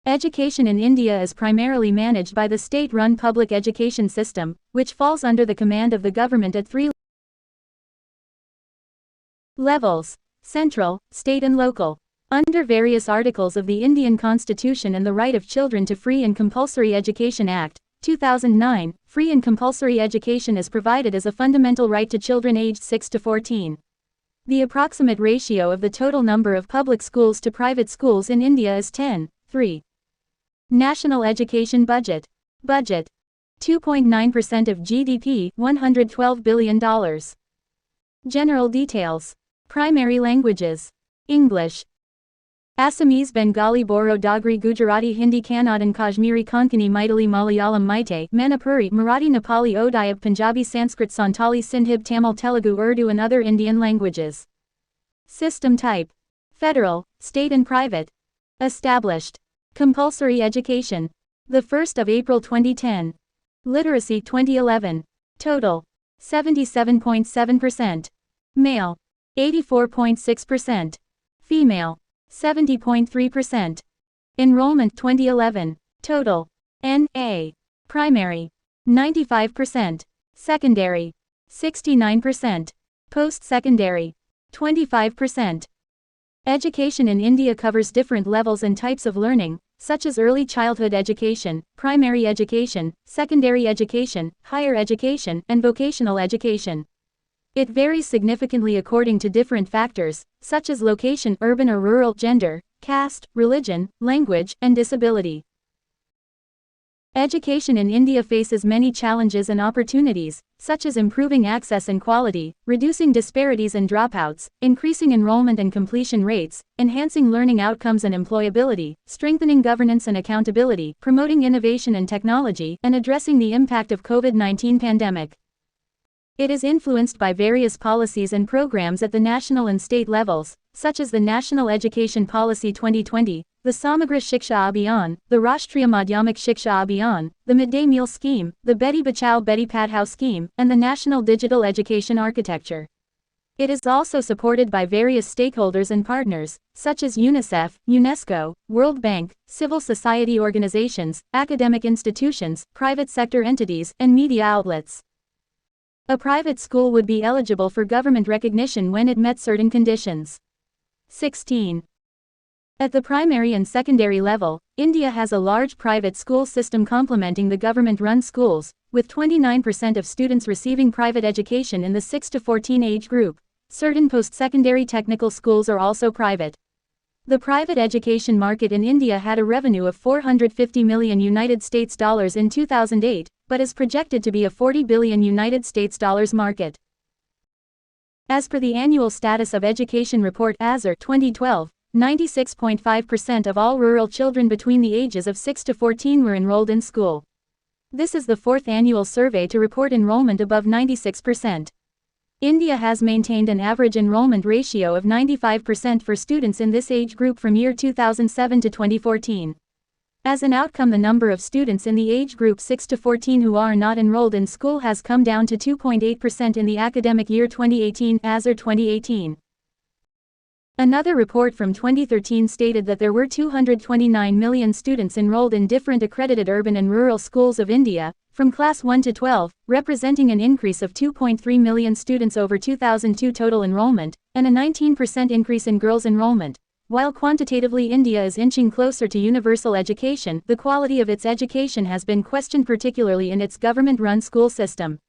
Education in India is primarily managed by the state-run public education system, which falls under the command of the government at three levels: central, state and local. Under various articles of the Indian Constitution and the Right of Children to Free and Compulsory Education Act, 2009, free and compulsory education is provided as a fundamental right to children aged 6 to 14. The approximate ratio of the total number of public schools to private schools in India is 10:3. National Education Budget. Budget. 2.9% of GDP, $112 billion. General details. Primary languages. English. Assamese, Bengali, Boro, Dogri, Gujarati, Hindi, Kannada and Kashmiri, Konkani, Maithili, Malayalam, Meitei, Manipuri, Marathi, Nepali, Odia, Punjabi, Sanskrit, Santali, Sindhib, Tamil, Telugu, Urdu and other Indian languages. System type. Federal, state and private. Established. Compulsory education. 1 April 2010. Literacy 2011. Total. 77.7%. Male. 84.6%. Female. 70.3%. Enrollment 2011. Total. N.A. Primary. 95%. Secondary. 69%. Post-secondary. 25%. Education in India covers different levels and types of learning, such as early childhood education, primary education, secondary education, higher education, and vocational education. It varies significantly according to different factors, such as location, urban or rural, gender, caste, religion, language, and disability. Education in India faces many challenges and opportunities, such as improving access and quality, reducing disparities and dropouts, increasing enrollment and completion rates, enhancing learning outcomes and employability, strengthening governance and accountability, promoting innovation and technology, and addressing the impact of COVID-19 pandemic. It is influenced by various policies and programs at the national and state levels, such as the National Education Policy 2020, the Samagra Shiksha Abhiyan, the Rashtriya Madhyamik Shiksha Abhiyan, the Midday Meal Scheme, the Beti Bachao Beti Padhao Scheme, and the National Digital Education Architecture. It is also supported by various stakeholders and partners, such as UNICEF, UNESCO, World Bank, civil society organizations, academic institutions, private sector entities, and media outlets. A private school would be eligible for government recognition when it met certain conditions. 16. At the primary and secondary level, India has a large private school system complementing the government-run schools, with 29% of students receiving private education in the 6 to 14 age group. Certain post-secondary technical schools are also private. The private education market in India had a revenue of $450 million in 2008, but is projected to be a $40 billion market. As per the Annual Status of Education Report ASER 2012, 96.5% of all rural children between the ages of 6 to 14 were enrolled in school. This is the fourth annual survey to report enrollment above 96%. India has maintained an average enrollment ratio of 95% for students in this age group from year 2007 to 2014. As an outcome, the number of students in the age group 6 to 14 who are not enrolled in school has come down to 2.8% in the academic year 2018, ASER 2018. Another report from 2013 stated that there were 229 million students enrolled in different accredited urban and rural schools of India, from class 1 to 12, representing an increase of 2.3 million students over 2002 total enrollment, and a 19% increase in girls' enrollment. While quantitatively India is inching closer to universal education, the quality of its education has been questioned, particularly in its government-run school system.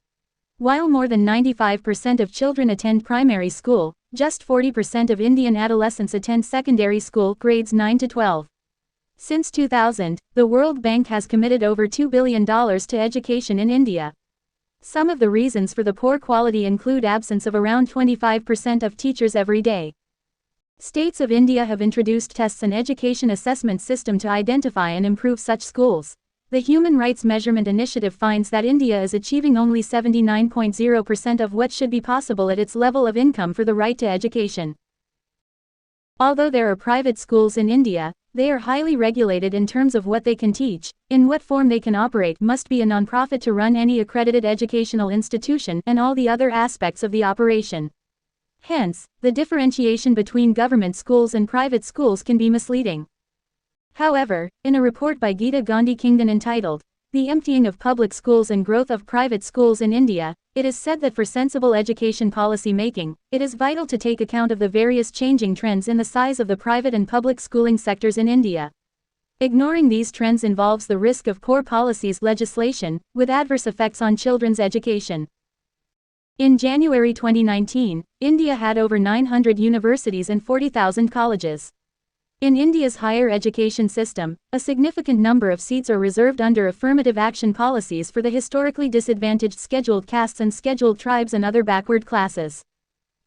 While more than 95% of children attend primary school, just 40% of Indian adolescents attend secondary school, grades 9 to 12. Since 2000, the World Bank has committed over $2 billion to education in India. Some of the reasons for the poor quality include absence of around 25% of teachers every day. States of India have introduced tests and education assessment system to identify and improve such schools. The Human Rights Measurement Initiative finds that India is achieving only 79.0% of what should be possible at its level of income for the right to education. Although there are private schools in India, they are highly regulated in terms of what they can teach, in what form they can operate, must be a non-profit to run any accredited educational institution, and all the other aspects of the operation. Hence, the differentiation between government schools and private schools can be misleading. However, in a report by Geeta Gandhi Kingdon entitled, The Emptying of Public Schools and Growth of Private Schools in India, it is said that for sensible education policy making, it is vital to take account of the various changing trends in the size of the private and public schooling sectors in India. Ignoring these trends involves the risk of poor policies legislation, with adverse effects on children's education. In January 2019, India had over 900 universities and 40,000 colleges. In India's higher education system, a significant number of seats are reserved under affirmative action policies for the historically disadvantaged scheduled castes and scheduled tribes and other backward classes.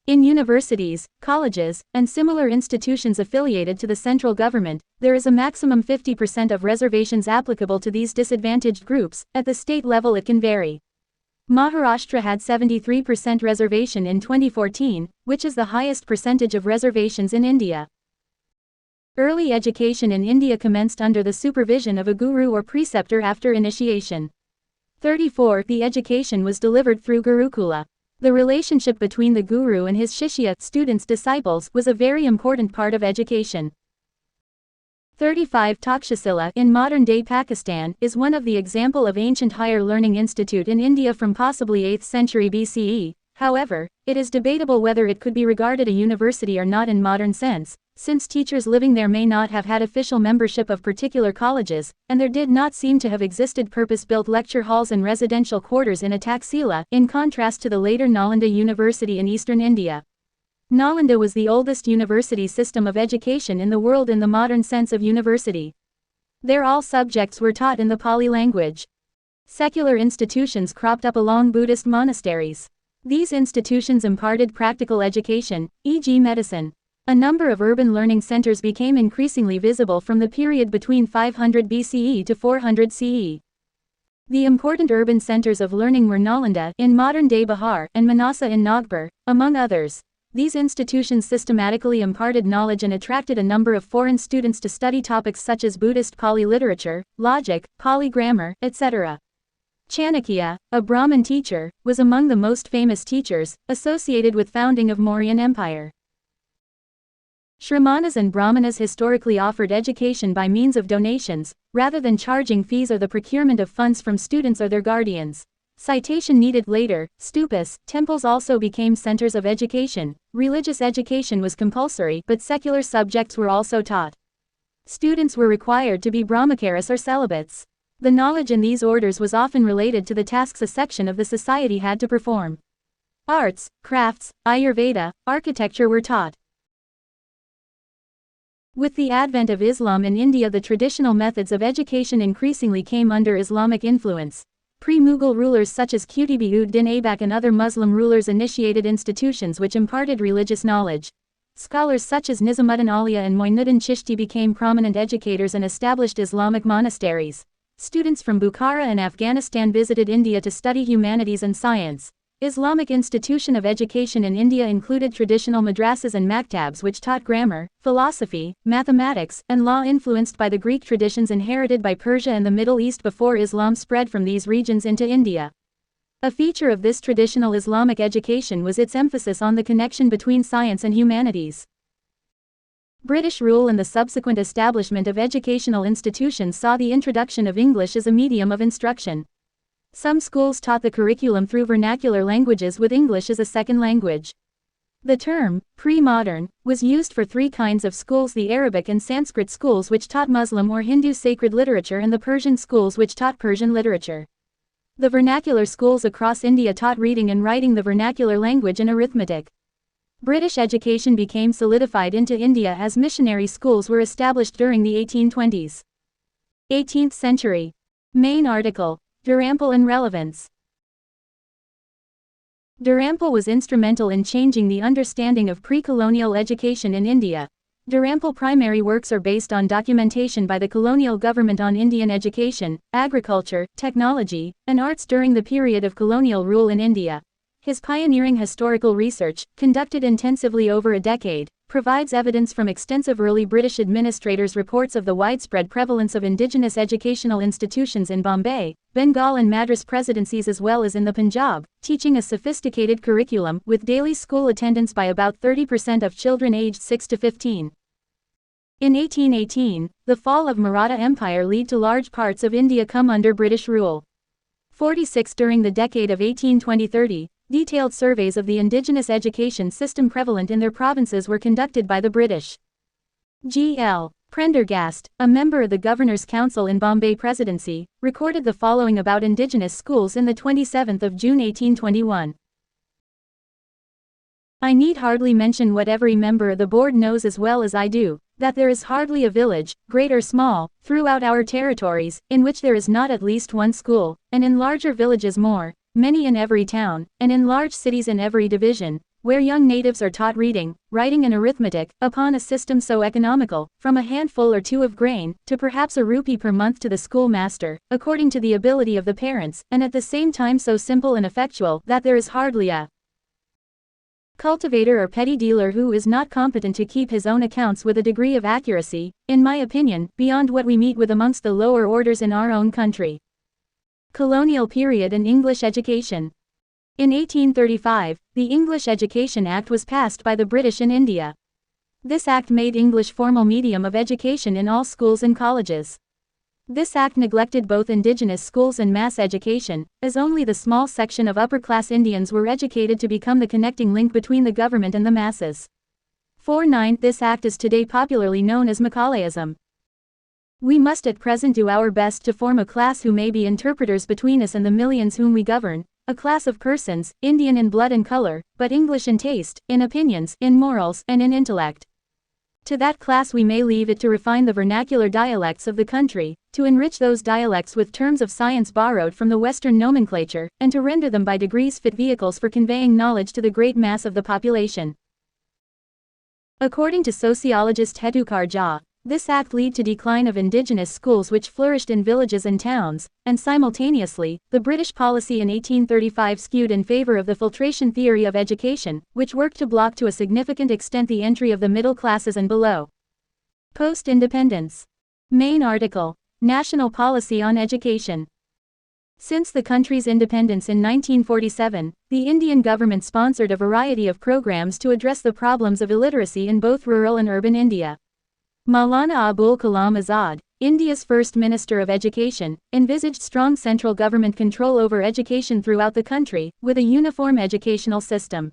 In universities, colleges, and similar institutions affiliated to the central government, there is a maximum 50% of reservations applicable to these disadvantaged groups. At the state level it can vary. Maharashtra had 73% reservation in 2014, which is the highest percentage of reservations in India. Early education in India commenced under the supervision of a guru or preceptor after initiation. 34. The education was delivered through Gurukula. The relationship between the guru and his shishya, students, disciples, was a very important part of education. 35. Takshashila in modern-day Pakistan is one of the example of ancient higher learning institute in India from possibly 8th century BCE. However, it is debatable whether it could be regarded a university or not in modern sense, since teachers living there may not have had official membership of particular colleges, and there did not seem to have existed purpose-built lecture halls and residential quarters in a Takshila, in contrast to the later Nalanda University in eastern India. Nalanda was the oldest university system of education in the world in the modern sense of university. There all subjects were taught in the Pali language. Secular institutions cropped up along Buddhist monasteries. These institutions imparted practical education, e.g. medicine. A number of urban learning centers became increasingly visible from the period between 500 BCE to 400 CE. The important urban centers of learning were Nalanda in modern-day Bihar and Manasa in Nagpur, among others. These institutions systematically imparted knowledge and attracted a number of foreign students to study topics such as Buddhist Pali literature, logic, Pali grammar, etc. Chanakya, a Brahmin teacher, was among the most famous teachers, associated with founding of Mauryan Empire. Shrimanas and Brahmanas historically offered education by means of donations, rather than charging fees or the procurement of funds from students or their guardians. Citation needed later. Stupas, temples also became centers of education. Religious education was compulsory, but secular subjects were also taught. Students were required to be brahmacharis or celibates. The knowledge in these orders was often related to the tasks a section of the society had to perform. Arts, crafts, Ayurveda, architecture were taught. With the advent of Islam in India, the traditional methods of education increasingly came under Islamic influence. Pre-Mughal rulers such as Qutb-ud-Din Aibak and other Muslim rulers initiated institutions which imparted religious knowledge. Scholars such as Nizamuddin Auliya and Moinuddin Chishti became prominent educators and established Islamic monasteries. Students from Bukhara and Afghanistan visited India to study humanities and science. Islamic institution of education in India included traditional madrasas and maktabs which taught grammar, philosophy, mathematics, and law influenced by the Greek traditions inherited by Persia and the Middle East before Islam spread from these regions into India. A feature of this traditional Islamic education was its emphasis on the connection between science and humanities. British rule and the subsequent establishment of educational institutions saw the introduction of English as a medium of instruction. Some schools taught the curriculum through vernacular languages with English as a second language. The term, pre-modern, was used for three kinds of schools: the Arabic and Sanskrit schools which taught Muslim or Hindu sacred literature and the Persian schools which taught Persian literature. The vernacular schools across India taught reading and writing the vernacular language and arithmetic. British education became solidified into India as missionary schools were established during the 1820s. 18th century. Main article. Dharampal and relevance. Dharampal was instrumental in changing the understanding of pre-colonial education in India. Dharampal primary works are based on documentation by the colonial government on Indian education, agriculture, technology, and arts during the period of colonial rule in India. His pioneering historical research, conducted intensively over a decade, provides evidence from extensive early British administrators' reports of the widespread prevalence of indigenous educational institutions in Bombay, Bengal and Madras presidencies as well as in the Punjab, teaching a sophisticated curriculum with daily school attendance by about 30% of children aged 6 to 15. In 1818, the fall of Maratha Empire led to large parts of India come under British rule. 46 During the decade of 1820-30, detailed surveys of the indigenous education system prevalent in their provinces were conducted by the British. G.L. Prendergast, a member of the Governor's Council in Bombay Presidency, recorded the following about indigenous schools in the 27th of June 1821. I need hardly mention what every member of the board knows as well as I do, that there is hardly a village, great or small, throughout our territories, in which there is not at least one school, and in larger villages more, many in every town, and in large cities in every division, where young natives are taught reading, writing and arithmetic, upon a system so economical, from a handful or two of grain, to perhaps a rupee per month to the schoolmaster, according to the ability of the parents, and at the same time so simple and effectual, that there is hardly a cultivator or petty dealer who is not competent to keep his own accounts with a degree of accuracy, in my opinion, beyond what we meet with amongst the lower orders in our own country. Colonial period and English education. In 1835, the English Education Act was passed by the British in India. This act made English formal medium of education in all schools and colleges. This act neglected both indigenous schools and mass education, as only the small section of upper-class Indians were educated to become the connecting link between the government and the masses. 49 This act is today popularly known as Macaulaism. We must at present do our best to form a class who may be interpreters between us and the millions whom we govern, a class of persons, Indian in blood and color, but English in taste, in opinions, in morals, and in intellect. To that class we may leave it to refine the vernacular dialects of the country, to enrich those dialects with terms of science borrowed from the Western nomenclature, and to render them by degrees fit vehicles for conveying knowledge to the great mass of the population. According to sociologist Hetukar Jha, this act led to decline of indigenous schools which flourished in villages and towns, and simultaneously, the British policy in 1835 skewed in favor of the filtration theory of education, which worked to block to a significant extent the entry of the middle classes and below. Post-independence. Main article. National policy on education. Since the country's independence in 1947, the Indian government sponsored a variety of programs to address the problems of illiteracy in both rural and urban India. Maulana Abul Kalam Azad, India's first Minister of Education, envisaged strong central government control over education throughout the country, with a uniform educational system.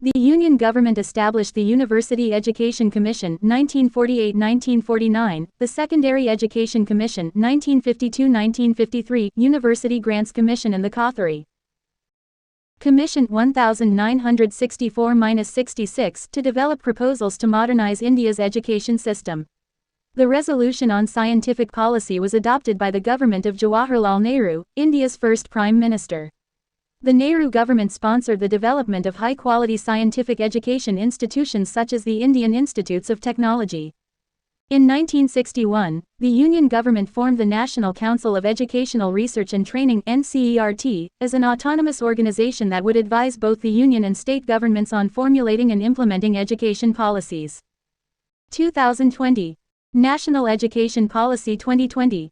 The Union government established the University Education Commission 1948-1949, the Secondary Education Commission 1952-1953, University Grants Commission and the Kothari Commission 1964-66 to develop proposals to modernize India's education system. The resolution on scientific policy was adopted by the government of Jawaharlal Nehru, India's first Prime Minister. The Nehru government sponsored the development of high-quality scientific education institutions such as the Indian Institutes of Technology. In 1961, the Union government formed the National Council of Educational Research and Training (NCERT) as an autonomous organization that would advise both the Union and state governments on formulating and implementing education policies. 2020. National Education Policy 2020.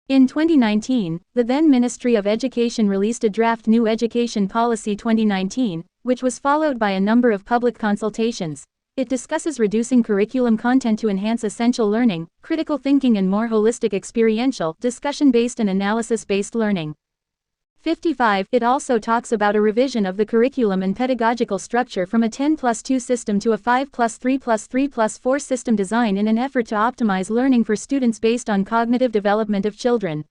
In 2019, the then Ministry of Education released a draft New Education Policy 2019, which was followed by a number of public consultations. It discusses reducing curriculum content to enhance essential learning, critical thinking and more holistic experiential, discussion-based and analysis-based learning. 55. It also talks about a revision of the curriculum and pedagogical structure from a 10+2 system to a 5+3+3+4 system design in an effort to optimize learning for students based on cognitive development of children.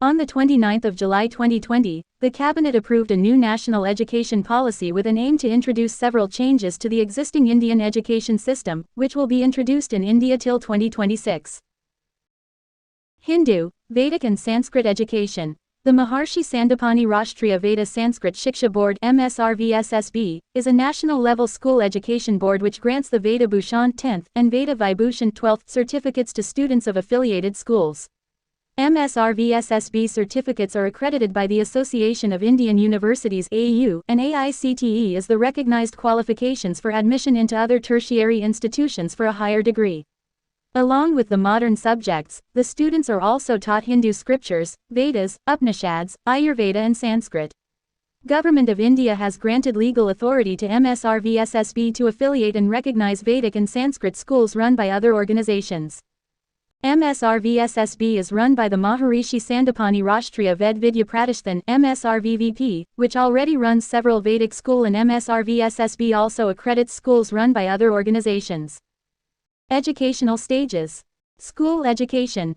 On the 29th of July 2020, the Cabinet approved a new national education policy with an aim to introduce several changes to the existing Indian education system, which will be introduced in India till 2026. Hindu, Vedic and Sanskrit education. The Maharshi Sandapani Rashtriya Veda Sanskrit Shiksha Board (MSRVSSB) is a national-level school education board which grants the Veda Bhushan 10th and Veda Vibhushan 12th certificates to students of affiliated schools. MSRVSSB certificates are accredited by the Association of Indian Universities (AU) and AICTE as the recognized qualifications for admission into other tertiary institutions for a higher degree. Along with the modern subjects, the students are also taught Hindu scriptures, Vedas, Upanishads, Ayurveda and Sanskrit. Government of India has granted legal authority to MSRVSSB to affiliate and recognize Vedic and Sanskrit schools run by other organizations. MSRVSSB is run by the Maharishi Sandapani Rashtriya Ved Vidya Pratishtan (MSRVVP), which already runs several Vedic school, and MSRVSSB also accredits schools run by other organizations. Educational stages. School education.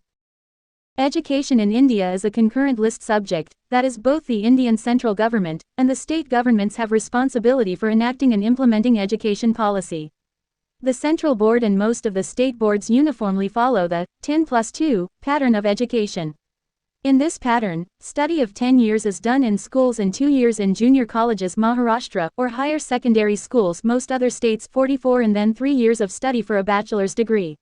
Education in India is a concurrent list subject, that is, both the Indian central government and the state governments have responsibility for enacting and implementing education policy. The central board and most of the state boards uniformly follow the 10+2 pattern of education. In this pattern, study of 10 years is done in schools and 2 years in junior colleges Maharashtra or higher secondary schools most other states 44 and then 3 years of study for a bachelor's degree.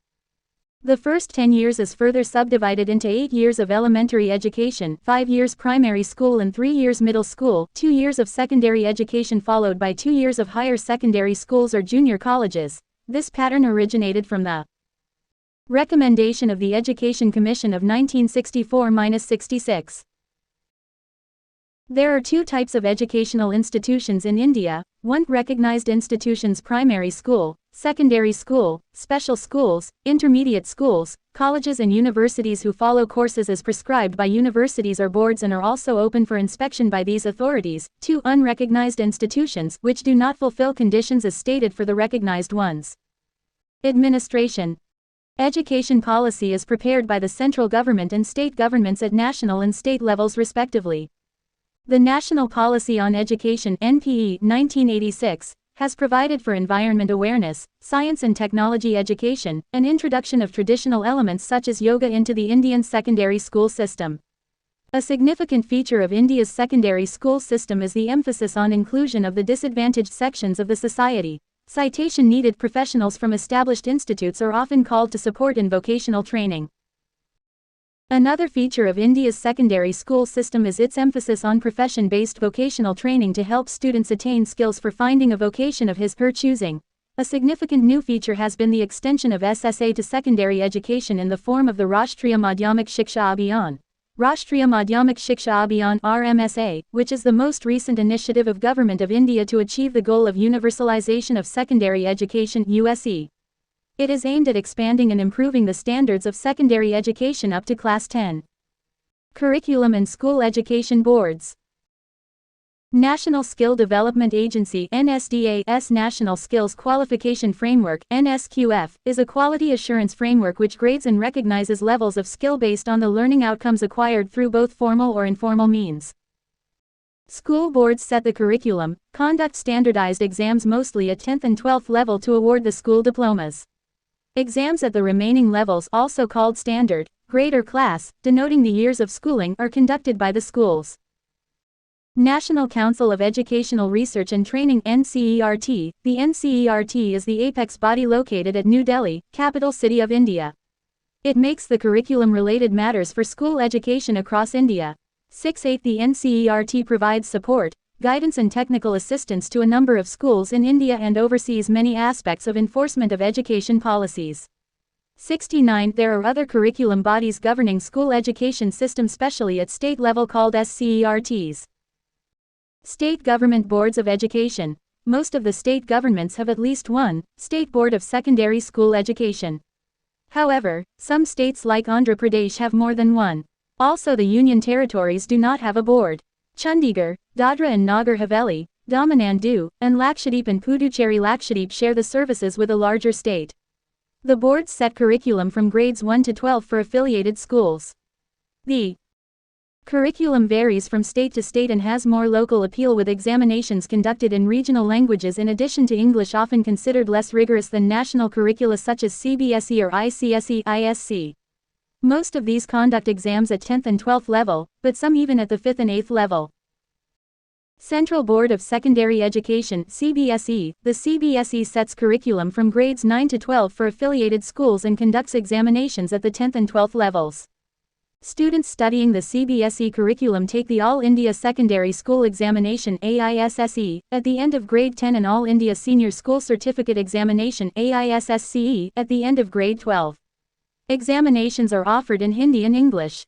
The first 10 years is further subdivided into 8 years of elementary education, 5 years primary school and 3 years middle school, 2 years of secondary education followed by 2 years of higher secondary schools or junior colleges. This pattern originated from the recommendation of the Education Commission of 1964-66. There are two types of educational institutions in India: 1. Recognized institutions: primary school, secondary school, special schools, intermediate schools, colleges and universities who follow courses as prescribed by universities or boards and are also open for inspection by these authorities. 2. Unrecognized institutions, which do not fulfill conditions as stated for the recognized ones. Administration. Education policy is prepared by the central government and state governments at national and state levels respectively. The National Policy on Education (NPE) 1986 has provided for environment awareness, science and technology education, and introduction of traditional elements such as yoga into the Indian secondary school system. A significant feature of India's secondary school system is the emphasis on inclusion of the disadvantaged sections of the society. Citation needed professionals from established institutes are often called to support in vocational training. Another feature of India's secondary school system is its emphasis on profession-based vocational training to help students attain skills for finding a vocation of his/her choosing. A significant new feature has been the extension of SSA to secondary education in the form of the Rashtriya Madhyamik Shiksha Abhiyan, Rashtriya Madhyamik Shiksha Abhiyan (RMSA), which is the most recent initiative of Government of India to achieve the goal of universalization of secondary education (USE). It is aimed at expanding and improving the standards of secondary education up to Class 10. Curriculum and School Education Boards. National Skill Development Agency (NSDA's) National Skills Qualification Framework (NSQF) is a quality assurance framework which grades and recognizes levels of skill based on the learning outcomes acquired through both formal or informal means. School boards set the curriculum, conduct standardized exams mostly at 10th and 12th level to award the school diplomas. Exams at the remaining levels, also called standard, grade or class, denoting the years of schooling, are conducted by the schools. National Council of Educational Research and Training (NCERT). The NCERT is the apex body located at New Delhi, capital city of India. It makes the curriculum-related matters for school education across India. 6/8 The NCERT provides support, guidance and technical assistance to a number of schools in India and oversees many aspects of enforcement of education policies. 69 There are other curriculum bodies governing school education system specially at state level called SCERTs. State Government Boards of Education. Most of the state governments have at least one State Board of Secondary School Education. However, some states like Andhra Pradesh have more than one. Also, the Union Territories do not have a board. Chandigarh, Dadra and Nagar Haveli, Daman and Diu, and Lakshadweep and Puducherry Lakshadweep share the services with a larger state. The boards set curriculum from grades 1 to 12 for affiliated schools. The curriculum varies from state to state and has more local appeal, with examinations conducted in regional languages in addition to English, often considered less rigorous than national curricula such as CBSE or ICSE/ISC. Most of these conduct exams at 10th and 12th level, but some even at the 5th and 8th level. Central Board of Secondary Education (CBSE). The CBSE sets curriculum from grades 9 to 12 for affiliated schools and conducts examinations at the 10th and 12th levels. Students studying the CBSE curriculum take the All India Secondary School Examination (AISSE) at the end of grade 10 and All India Senior School Certificate Examination (AISSCE) at the end of grade 12. Examinations are offered in Hindi and English.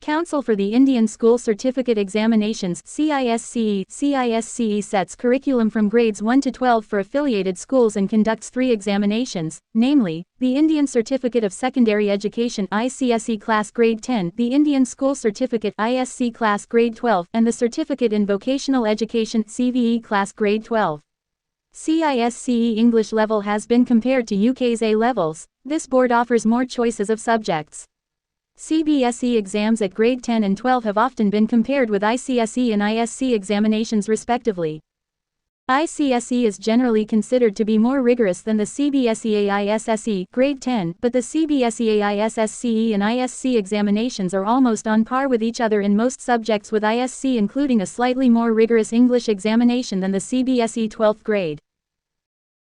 Council for the Indian School Certificate Examinations CISCE sets curriculum from grades 1 to 12 for affiliated schools and conducts 3 examinations, namely, the Indian Certificate of Secondary Education ICSE Class Grade 10, the Indian School Certificate ISC Class Grade 12, and the Certificate in Vocational Education CVE Class Grade 12. CISCE English level has been compared to UK's A levels. This board offers more choices of subjects. CBSE exams at grade 10 and 12 have often been compared with ICSE and ISC examinations respectively. ICSE is generally considered to be more rigorous than the CBSE ISSE grade 10, but the CBSE ISSCE and ISC examinations are almost on par with each other in most subjects, with ISC including a slightly more rigorous English examination than the CBSE 12th grade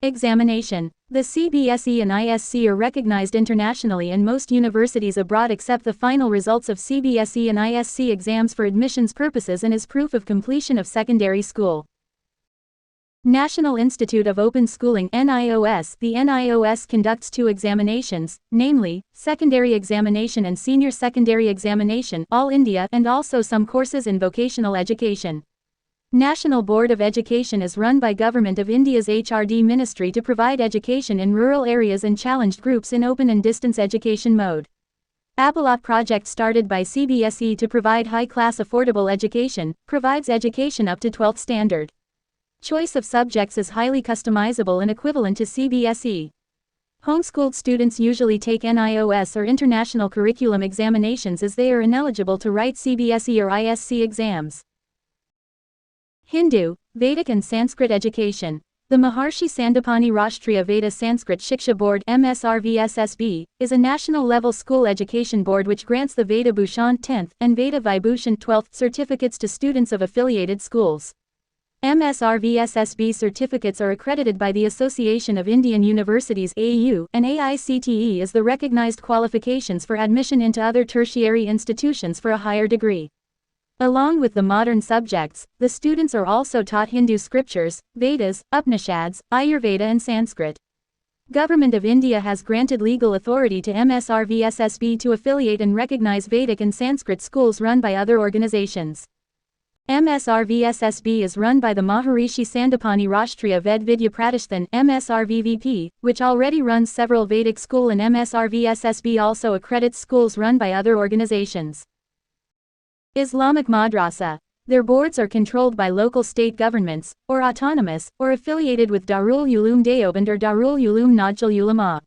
examination. The CBSE and ISC are recognized internationally, and most universities abroad accept the final results of CBSE and ISC exams for admissions purposes and as proof of completion of secondary school. National Institute of Open Schooling (NIOS). The NIOS conducts 2 examinations, namely, Secondary Examination and Senior Secondary Examination (All India), and also some courses in vocational education. National Board of Education is run by Government of India's HRD Ministry to provide education in rural areas and challenged groups in open and distance education mode. APOLOT project, started by CBSE to provide high-class affordable education, provides education up to 12th standard. Choice of subjects is highly customizable and equivalent to CBSE. Homeschooled students usually take NIOS or international curriculum examinations as they are ineligible to write CBSE or ISC exams. Hindu, Vedic and Sanskrit education. The Maharshi Sandapani Rashtriya Veda Sanskrit Shiksha Board (MSRVSSB) is a national-level school education board which grants the Veda Bhushan 10th and Veda Vibhushan 12th certificates to students of affiliated schools. MSRVSSB certificates are accredited by the Association of Indian Universities (AU), and AICTE as the recognized qualifications for admission into other tertiary institutions for a higher degree. Along with the modern subjects, the students are also taught Hindu scriptures, Vedas, Upanishads, Ayurveda and Sanskrit. Government of India has granted legal authority to MSRVSSB to affiliate and recognize Vedic and Sanskrit schools run by other organizations. MSRVSSB is run by the Maharishi Sandapani Rashtriya Ved Vidya Pratishtan (MSRVVP), which already runs several Vedic schools, and MSRVSSB also accredits schools run by other organizations. Islamic Madrasa. Their boards are controlled by local state governments, or autonomous, or affiliated with Darul Uloom Deoband or Darul Uloom Najul Ulama.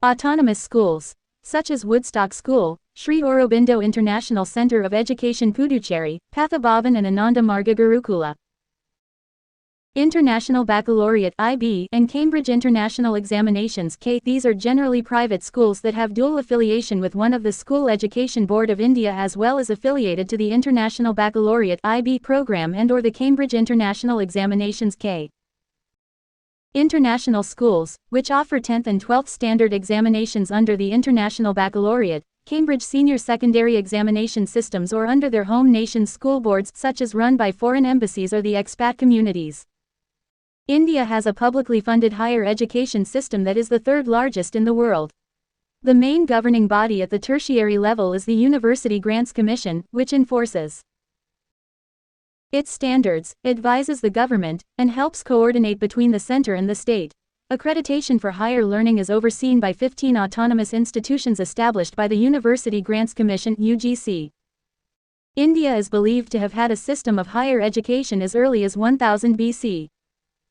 Autonomous schools, such as Woodstock School, Sri Aurobindo International Center of Education Puducherry, Pathabhavan and Ananda Marga Gurukula. International Baccalaureate (IB) and Cambridge International Examinations (CA). These are generally private schools that have dual affiliation with one of the School Education Board of India as well as affiliated to the International Baccalaureate (IB) program and or the Cambridge International Examinations (CA). International schools, which offer 10th and 12th standard examinations under the International Baccalaureate, Cambridge Senior Secondary Examination Systems or under their home nation's school boards, such as run by foreign embassies or the expat communities. India has a publicly funded higher education system that is the 3rd largest in the world. The main governing body at the tertiary level is the University Grants Commission, which enforces its standards, advises the government, and helps coordinate between the center and the state. Accreditation for higher learning is overseen by 15 autonomous institutions established by the University Grants Commission (UGC). India is believed to have had a system of higher education as early as 1000 BC.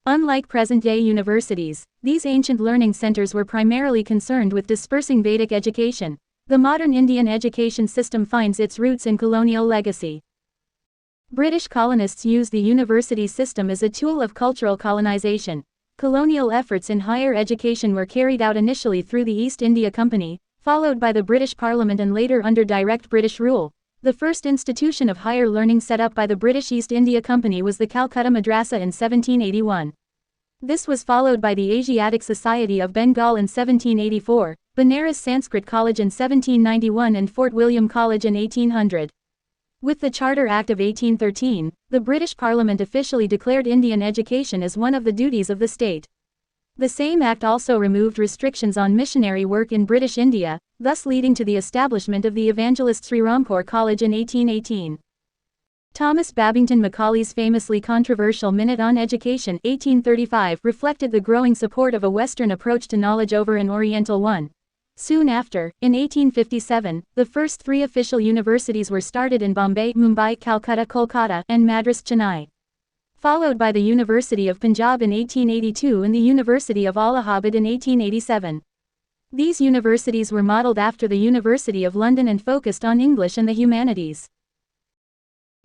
Unlike present-day universities, these ancient learning centers were primarily concerned with dispersing Vedic education. The modern Indian education system finds its roots in colonial legacy. British colonists used the university system as a tool of cultural colonization. Colonial efforts in higher education were carried out initially through the East India Company, followed by the British Parliament and later under direct British rule. The first institution of higher learning set up by the British East India Company was the Calcutta Madrasa in 1781. This was followed by the Asiatic Society of Bengal in 1784, Banaras Sanskrit College in 1791 and Fort William College in 1800. With the Charter Act of 1813, the British Parliament officially declared Indian education as one of the duties of the state. The same act also removed restrictions on missionary work in British India, thus leading to the establishment of the Evangelist Srirampur College in 1818. Thomas Babington Macaulay's famously controversial Minute on Education 1835 reflected the growing support of a Western approach to knowledge over an Oriental one. Soon after, in 1857, the first 3 official universities were started in Bombay, Mumbai, Calcutta, Kolkata, and Madras, Chennai. Followed by the University of Punjab in 1882 and the University of Allahabad in 1887. These universities were modelled after the University of London and focused on English and the humanities.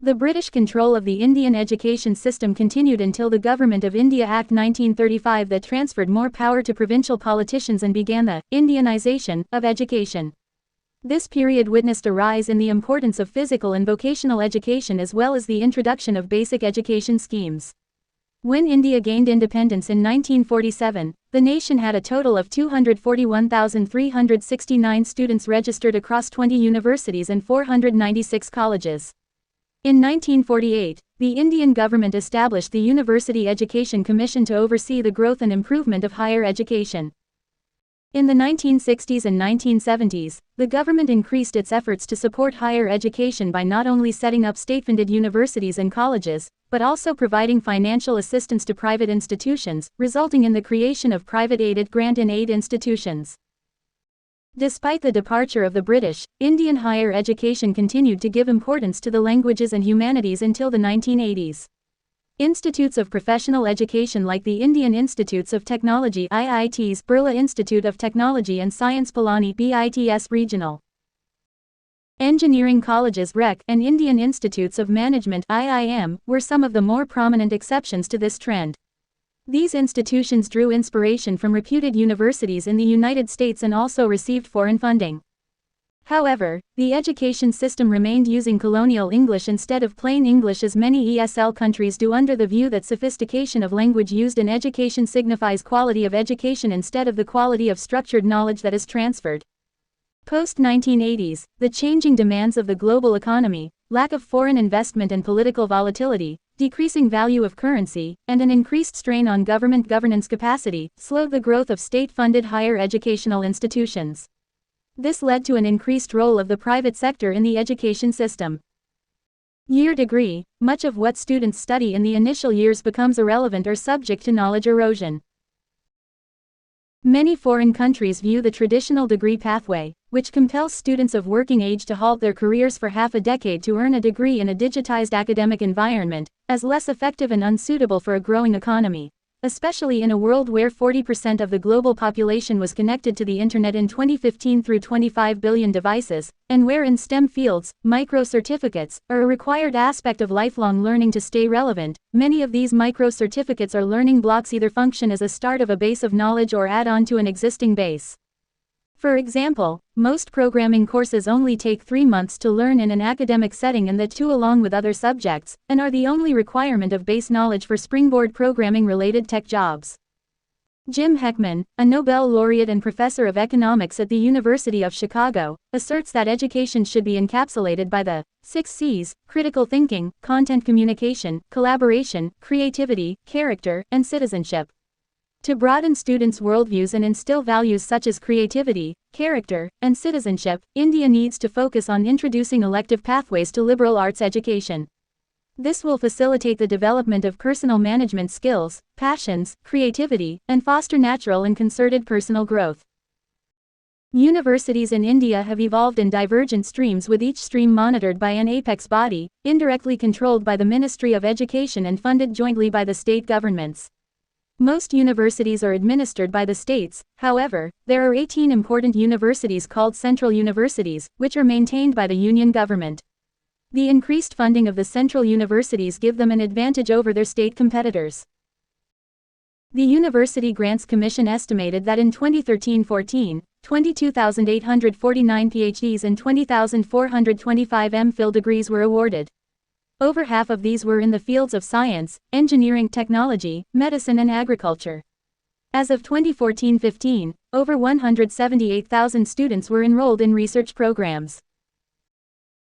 The British control of the Indian education system continued until the Government of India Act 1935 that transferred more power to provincial politicians and began the Indianization of education. This period witnessed a rise in the importance of physical and vocational education as well as the introduction of basic education schemes. When India gained independence in 1947, the nation had a total of 241,369 students registered across 20 universities and 496 colleges. In 1948, the Indian government established the University Education Commission to oversee the growth and improvement of higher education. In the 1960s and 1970s, the government increased its efforts to support higher education by not only setting up state-funded universities and colleges, but also providing financial assistance to private institutions, resulting in the creation of private aided grant-in-aid institutions. Despite the departure of the British, Indian higher education continued to give importance to the languages and humanities until the 1980s. Institutes of professional education like the Indian Institutes of Technology (IITs), Birla Institute of Technology and Science, Pilani (BITS) Regional Engineering Colleges (REC), and Indian Institutes of Management (IIM) were some of the more prominent exceptions to this trend. These institutions drew inspiration from reputed universities in the United States and also received foreign funding. However, the education system remained using colonial English instead of plain English as many ESL countries do, under the view that sophistication of language used in education signifies quality of education instead of the quality of structured knowledge that is transferred. Post-1980s, the changing demands of the global economy, lack of foreign investment and political volatility, decreasing value of currency, and an increased strain on government governance capacity, slowed the growth of state-funded higher educational institutions. This led to an increased role of the private sector in the education system. Year degree, much of what students study in the initial years becomes irrelevant or subject to knowledge erosion. Many foreign countries view the traditional degree pathway, which compels students of working age to halt their careers for half a decade to earn a degree in a digitized academic environment, as less effective and unsuitable for a growing economy, especially in a world where 40% of the global population was connected to the internet in 2015 through 25 billion devices, and where in STEM fields, micro-certificates are a required aspect of lifelong learning to stay relevant. Many of these micro-certificates or learning blocks either function as a start of a base of knowledge or add on to an existing base. For example, most programming courses only take 3 months to learn in an academic setting, and that too along with other subjects, and are the only requirement of base knowledge for springboard programming-related tech jobs. Jim Heckman, a Nobel laureate and professor of economics at the University of Chicago, asserts that education should be encapsulated by the 6 C's: critical thinking, content communication, collaboration, creativity, character, and citizenship. To broaden students' worldviews and instill values such as creativity, character, and citizenship, India needs to focus on introducing elective pathways to liberal arts education. This will facilitate the development of personal management skills, passions, creativity, and foster natural and concerted personal growth. Universities in India have evolved in divergent streams, with each stream monitored by an apex body, indirectly controlled by the Ministry of Education and funded jointly by the state governments. Most universities are administered by the states. However, there are 18 important universities called central universities, which are maintained by the union government. The increased funding of the central universities give them an advantage over their state competitors. The University Grants Commission estimated that in 2013-14, 22,849 PhDs and 20,425 MPhil degrees were awarded. Over half of these were in the fields of science, engineering, technology, medicine, and agriculture. As of 2014-15, over 178,000 students were enrolled in research programs.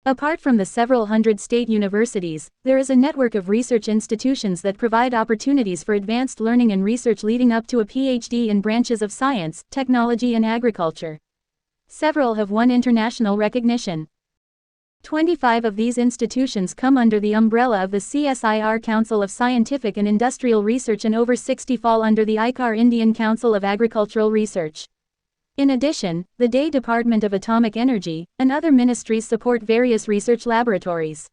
Apart from the several hundred state universities, there is a network of research institutions that provide opportunities for advanced learning and research leading up to a PhD in branches of science, technology, and agriculture. Several have won international recognition. 25 of these institutions come under the umbrella of the CSIR Council of Scientific and Industrial Research, and over 60 fall under the ICAR Indian Council of Agricultural Research. In addition, the DE Department of Atomic Energy and other ministries support various research laboratories.